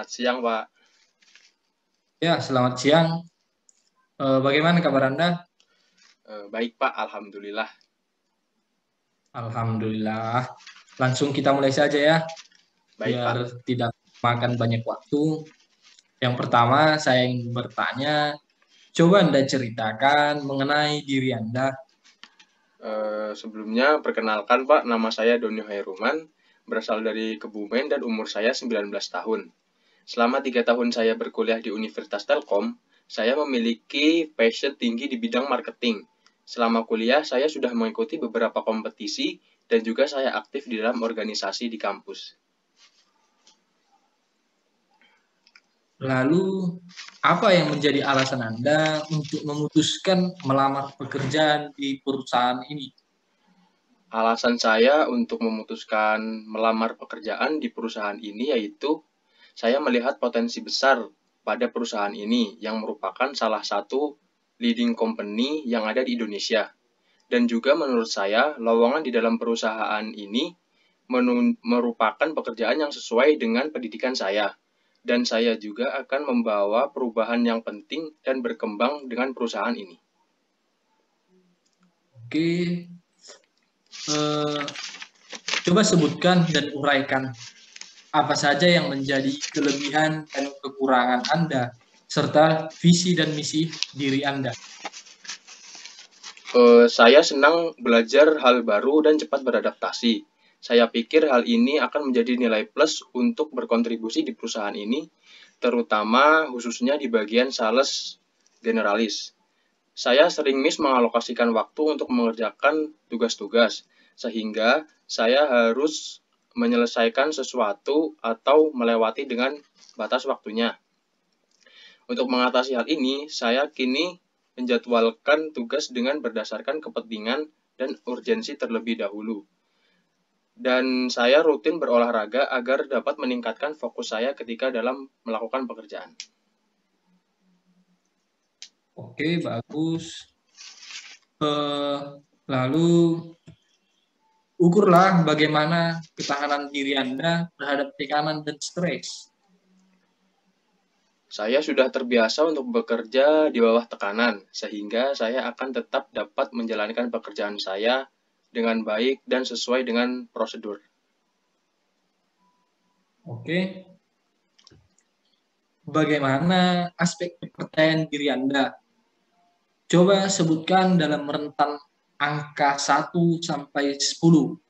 Selamat siang, Pak. Ya, selamat siang. Bagaimana kabar Anda? Baik, Pak. Alhamdulillah. Alhamdulillah. Langsung kita mulai saja ya, Baik, Pak. biar tidak makan banyak waktu. Yang pertama, saya ingin bertanya, coba Anda ceritakan mengenai diri Anda. Sebelumnya, perkenalkan, Pak. Nama saya Doni Hairuman, berasal dari Kebumen dan umur saya 19 tahun. Selama 3 tahun saya berkuliah di Universitas Telkom, saya memiliki passion tinggi di bidang marketing. Selama kuliah, saya sudah mengikuti beberapa kompetisi dan juga saya aktif di dalam organisasi di kampus. Lalu, apa yang menjadi alasan Anda untuk memutuskan melamar pekerjaan di perusahaan ini? Alasan saya untuk memutuskan melamar pekerjaan di perusahaan ini yaitu saya melihat potensi besar pada perusahaan ini yang merupakan salah satu leading company yang ada di Indonesia. Dan juga menurut saya, lowongan di dalam perusahaan ini merupakan pekerjaan yang sesuai dengan pendidikan saya. Dan saya juga akan membawa perubahan yang penting dan berkembang dengan perusahaan ini. Oke, coba sebutkan dan uraikan apa saja yang menjadi kelebihan dan kekurangan Anda, serta visi dan misi diri Anda. Saya senang belajar hal baru dan cepat beradaptasi. Saya pikir hal ini akan menjadi nilai plus untuk berkontribusi di perusahaan ini, terutama khususnya di bagian sales generalis. Saya sering mengalokasikan waktu untuk mengerjakan tugas-tugas, sehingga saya harus menyelesaikan sesuatu atau melewati dengan batas waktunya. Untuk mengatasi hal ini, saya kini menjadwalkan tugas dengan berdasarkan kepentingan dan urgensi terlebih dahulu. Dan saya rutin berolahraga agar dapat meningkatkan fokus saya ketika dalam melakukan pekerjaan. Oke, bagus. Lalu, ukurlah bagaimana ketahanan diri Anda terhadap tekanan dan stres. Saya sudah terbiasa untuk bekerja di bawah tekanan, sehingga saya akan tetap dapat menjalankan pekerjaan saya dengan baik dan sesuai dengan prosedur. Oke, bagaimana aspek kepercayaan diri Anda? Coba sebutkan dalam rentan angka 1 sampai 10.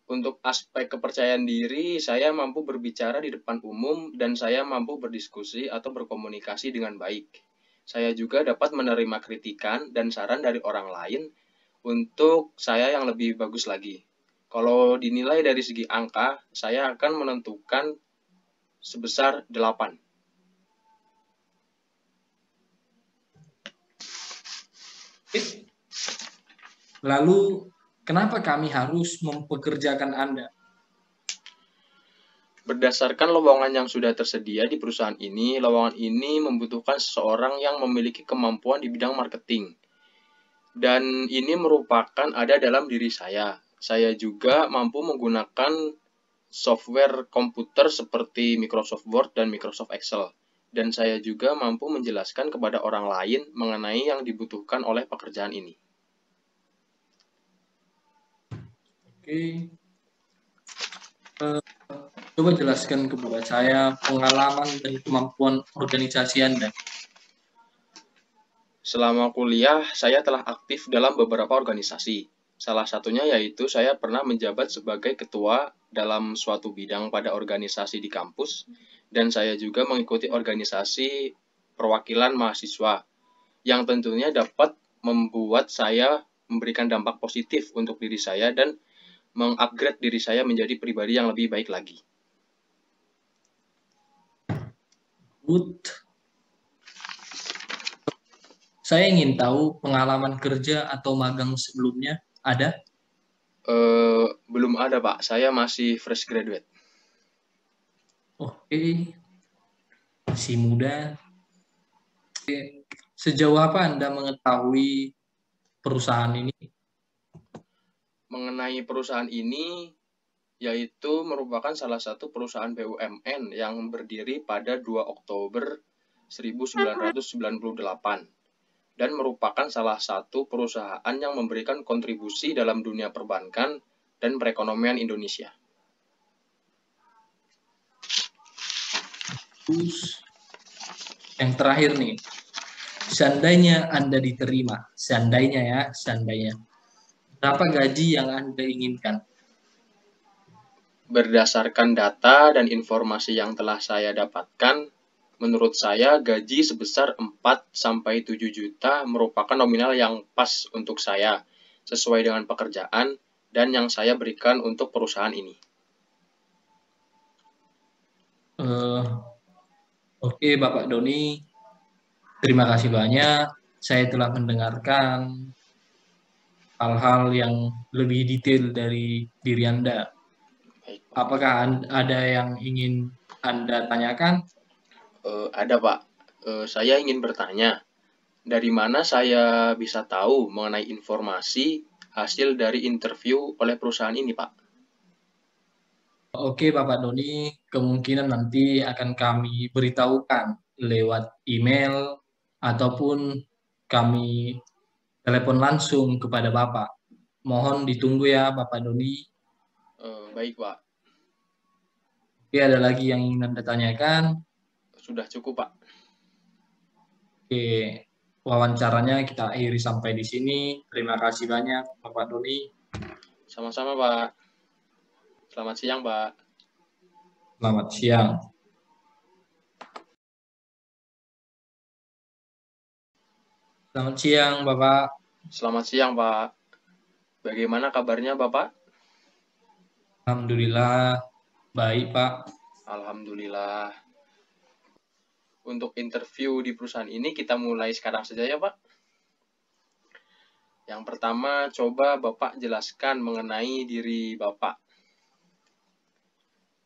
Untuk aspek kepercayaan diri, saya mampu berbicara di depan umum dan saya mampu berdiskusi atau berkomunikasi dengan baik. Saya juga dapat menerima kritikan dan saran dari orang lain untuk saya yang lebih bagus lagi. Kalau dinilai dari segi angka, saya akan menentukan sebesar 8. Lalu, kenapa kami harus mempekerjakan Anda? Berdasarkan lowongan yang sudah tersedia di perusahaan ini, lowongan ini membutuhkan seseorang yang memiliki kemampuan di bidang marketing. Dan ini merupakan ada dalam diri saya. Saya juga mampu menggunakan software komputer seperti Microsoft Word dan Microsoft Excel. Dan saya juga mampu menjelaskan kepada orang lain mengenai yang dibutuhkan oleh pekerjaan ini. Oke, coba jelaskan kepada saya pengalaman dan kemampuan organisasi Anda. Selama kuliah, saya telah aktif dalam beberapa organisasi. Salah satunya yaitu saya pernah menjabat sebagai ketua dalam suatu bidang pada organisasi di kampus, dan saya juga mengikuti organisasi perwakilan mahasiswa, yang tentunya dapat membuat saya memberikan dampak positif untuk diri saya dan mengupgrade diri saya menjadi pribadi yang lebih baik lagi. Good. Saya ingin tahu pengalaman kerja atau magang sebelumnya ada? Belum ada, Pak. Saya masih fresh graduate. Oke, masih muda. Oke. Sejauh apa Anda mengetahui perusahaan ini? Mengenai perusahaan ini, yaitu merupakan salah satu perusahaan BUMN yang berdiri pada 2 Oktober 1998 dan merupakan salah satu perusahaan yang memberikan kontribusi dalam dunia perbankan dan perekonomian Indonesia. Terus yang terakhir nih, seandainya Anda diterima, seandainya, berapa gaji yang Anda inginkan? Berdasarkan data dan informasi yang telah saya dapatkan, menurut saya gaji sebesar 4-7 juta merupakan nominal yang pas untuk saya, sesuai dengan pekerjaan dan yang saya berikan untuk perusahaan ini. Oke, Bapak Doni, terima kasih banyak. Saya telah mendengarkan hal-hal yang lebih detail dari diri Anda. Baik, Pak. Apakah ada yang ingin Anda tanyakan? Ada, Pak. Saya ingin bertanya, dari mana saya bisa tahu mengenai informasi hasil dari interview oleh perusahaan ini, Pak? Oke, Bapak Doni, kemungkinan nanti akan kami beritahukan lewat email ataupun kami telepon langsung kepada Bapak. Mohon ditunggu ya, Bapak Doni. Baik, Pak. Oke, ada lagi yang ingin Anda tanyakan? Sudah cukup, Pak. Oke, wawancaranya kita akhiri sampai di sini. Terima kasih banyak, Bapak Doni. Sama-sama, Pak. Selamat siang, Pak. Selamat siang. Selamat siang, Bapak. Selamat siang, Pak. Bagaimana kabarnya, Bapak? Alhamdulillah, baik, Pak. Alhamdulillah. Untuk interview di perusahaan ini kita mulai sekarang saja ya, Pak. Yang pertama, coba Bapak jelaskan mengenai diri Bapak.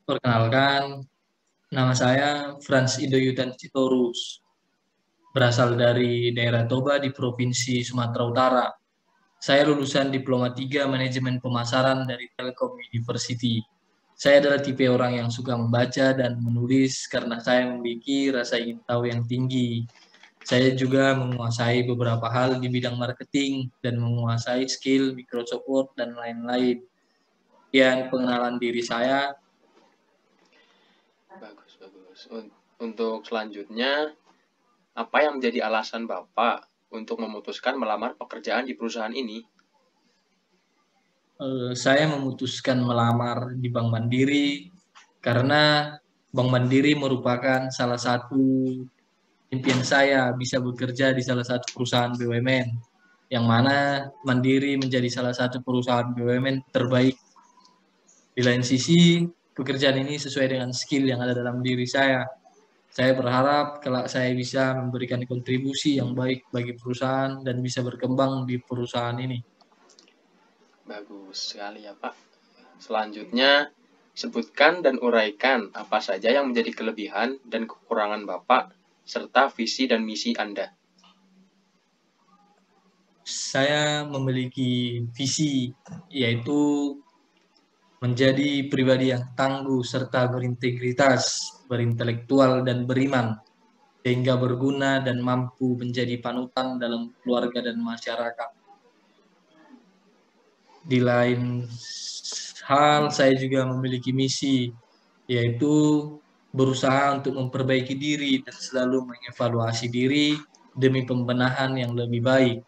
Perkenalkan, nama saya Frans Idoyudan Sitorus. Berasal dari daerah Toba di Provinsi Sumatera Utara. Saya lulusan Diploma 3 Manajemen Pemasaran dari Telkom University. Saya adalah tipe orang yang suka membaca dan menulis karena saya memiliki rasa ingin tahu yang tinggi. Saya juga menguasai beberapa hal di bidang marketing dan menguasai skill Microsoft Word dan lain-lain. Sekian pengenalan diri saya. Bagus. Untuk selanjutnya, apa yang menjadi alasan Bapak untuk memutuskan melamar pekerjaan di perusahaan ini? Saya memutuskan melamar di Bank Mandiri karena Bank Mandiri merupakan salah satu impian saya bisa bekerja di salah satu perusahaan BUMN, yang mana Mandiri menjadi salah satu perusahaan BUMN terbaik. Di lain sisi, pekerjaan ini sesuai dengan skill yang ada dalam diri saya. Saya berharap kelak saya bisa memberikan kontribusi yang baik bagi perusahaan dan bisa berkembang di perusahaan ini. Bagus sekali ya, Pak. Selanjutnya, sebutkan dan uraikan apa saja yang menjadi kelebihan dan kekurangan Bapak serta visi dan misi Anda. Saya memiliki visi, yaitu menjadi pribadi yang tangguh serta berintegritas, berintelektual dan beriman, sehingga berguna dan mampu menjadi panutan dalam keluarga dan masyarakat. Di lain hal, saya juga memiliki misi, yaitu berusaha untuk memperbaiki diri dan selalu mengevaluasi diri demi pembenahan yang lebih baik.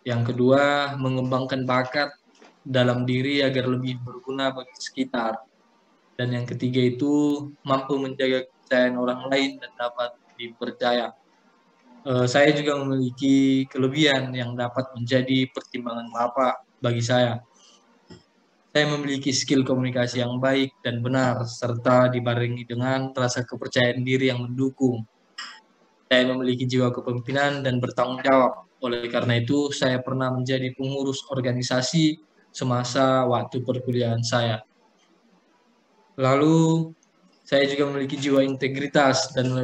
Yang kedua, mengembangkan bakat dalam diri agar lebih berguna bagi sekitar. Dan yang ketiga itu mampu menjaga kepercayaan orang lain dan dapat dipercaya. Saya juga memiliki kelebihan yang dapat menjadi pertimbangan Bapak bagi saya. Saya memiliki skill komunikasi yang baik dan benar, serta dibarengi dengan rasa kepercayaan diri yang mendukung. Saya memiliki jiwa kepemimpinan dan bertanggung jawab. Oleh karena itu, saya pernah menjadi pengurus organisasi semasa waktu perkuliahan saya. Lalu, saya juga memiliki jiwa integritas dan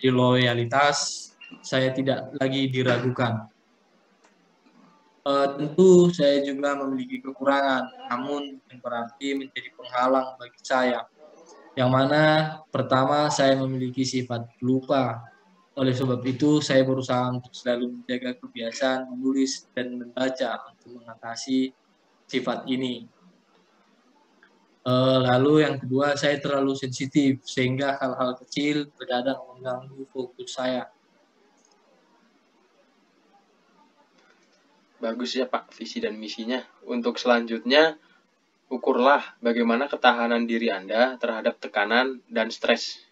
loyalitas. Saya tidak lagi diragukan. Tentu saya juga memiliki kekurangan, namun bukan berarti menjadi penghalang bagi saya. Yang mana pertama saya memiliki sifat lupa. Oleh sebab itu saya berusaha untuk selalu menjaga kebiasaan menulis dan membaca untuk mengatasi sifat ini. Lalu yang kedua saya terlalu sensitif sehingga hal-hal kecil terkadang mengganggu fokus saya. Bagus ya Pak, visi dan misinya. Untuk selanjutnya, ukurlah bagaimana ketahanan diri Anda terhadap tekanan dan stres.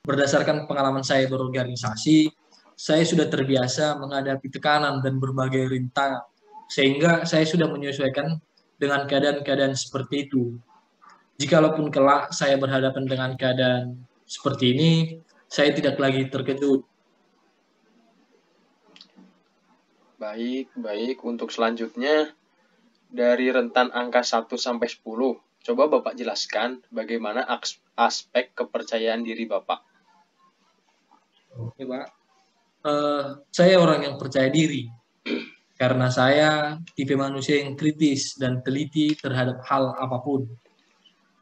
Berdasarkan pengalaman saya berorganisasi, saya sudah terbiasa menghadapi tekanan dan berbagai rintangan, sehingga saya sudah menyesuaikan dengan keadaan-keadaan seperti itu. Jikalaupun kelak saya berhadapan dengan keadaan seperti ini, saya tidak lagi terkejut. Baik. Untuk selanjutnya, dari rentan angka 1 sampai 10, coba Bapak jelaskan bagaimana aspek kepercayaan diri Bapak. Oke, Pak. Saya orang yang percaya diri, karena saya tipe manusia yang kritis dan teliti terhadap hal apapun.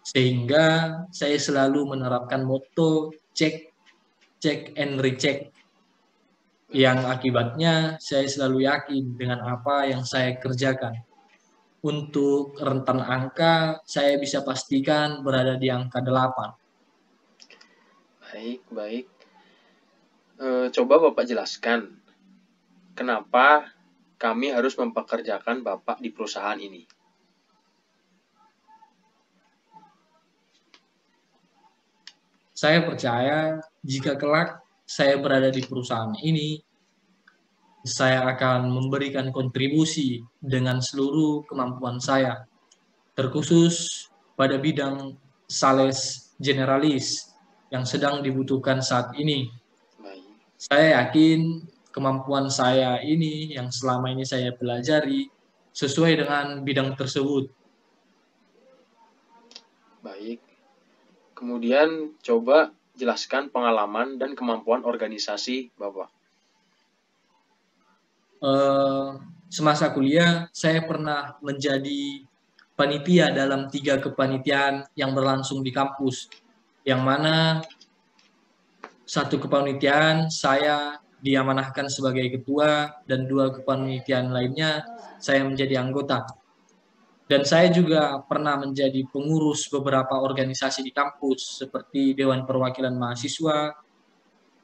Sehingga saya selalu menerapkan motto check, check and recheck. Yang akibatnya saya selalu yakin dengan apa yang saya kerjakan. Untuk rentan angka, saya bisa pastikan berada di angka 8. Baik. Coba Bapak jelaskan, kenapa kami harus mempekerjakan Bapak di perusahaan ini. Saya percaya jika kelak saya berada di perusahaan ini, saya akan memberikan kontribusi dengan seluruh kemampuan saya, terkhusus pada bidang sales generalis yang sedang dibutuhkan saat ini. Baik. Saya yakin kemampuan saya ini yang selama ini saya pelajari sesuai dengan bidang tersebut. Baik. Kemudian coba jelaskan pengalaman dan kemampuan organisasi Bapak. Semasa kuliah, saya pernah menjadi panitia dalam 3 kepanitiaan yang berlangsung di kampus, yang mana satu kepanitiaan saya diamanahkan sebagai ketua dan 2 kepanitiaan lainnya saya menjadi anggota. Dan saya juga pernah menjadi pengurus beberapa organisasi di kampus seperti Dewan Perwakilan Mahasiswa,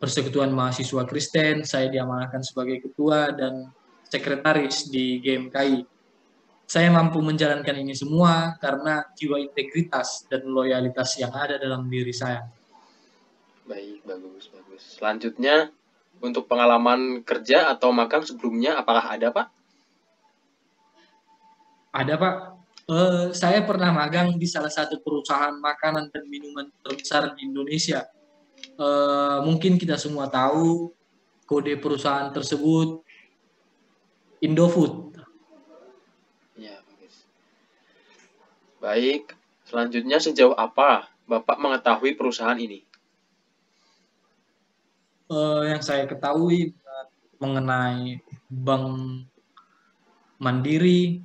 Persekutuan Mahasiswa Kristen, saya diamanahkan sebagai ketua dan sekretaris di GMKI. Saya mampu menjalankan ini semua karena jiwa integritas dan loyalitas yang ada dalam diri saya. Baik, bagus. Selanjutnya, untuk pengalaman kerja atau magang sebelumnya, apakah ada, Pak? Ada, Pak. Saya pernah magang di salah satu perusahaan makanan dan minuman terbesar di Indonesia. Mungkin kita semua tahu kode perusahaan tersebut Indofood. Ya, bagus. Baik, selanjutnya sejauh apa Bapak mengetahui perusahaan ini? Yang saya ketahui mengenai Bank Mandiri,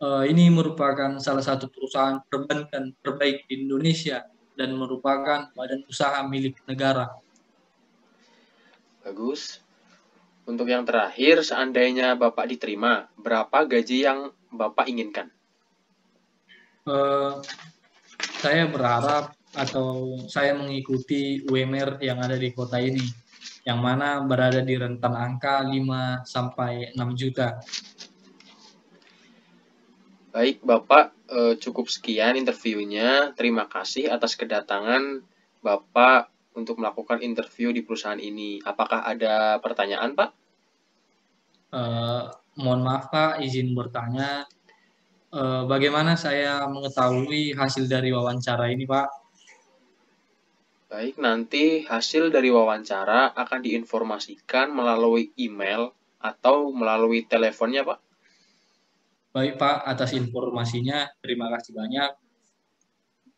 ini merupakan salah satu perusahaan perbankan terbaik di Indonesia dan merupakan badan usaha milik negara. Bagus. Untuk yang terakhir, seandainya Bapak diterima, berapa gaji yang Bapak inginkan? Saya berharap atau saya mengikuti UMR yang ada di kota ini, yang mana berada di rentan angka 5 sampai 6 juta. Baik, Bapak, cukup sekian interviewnya. Terima kasih atas kedatangan Bapak untuk melakukan interview di perusahaan ini. Apakah ada pertanyaan, Pak? Mohon maaf Pak, izin bertanya, bagaimana saya mengetahui hasil dari wawancara ini Pak? Baik, nanti hasil dari wawancara akan diinformasikan melalui email atau melalui teleponnya, Pak. Baik Pak, atas informasinya, terima kasih banyak.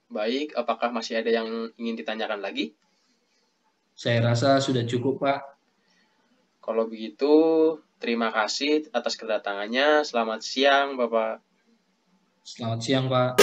Baik, apakah masih ada yang ingin ditanyakan lagi? Saya rasa sudah cukup Pak. Kalau begitu, Terima kasih atas kedatangannya. Selamat siang, Bapak. Selamat siang, Pak.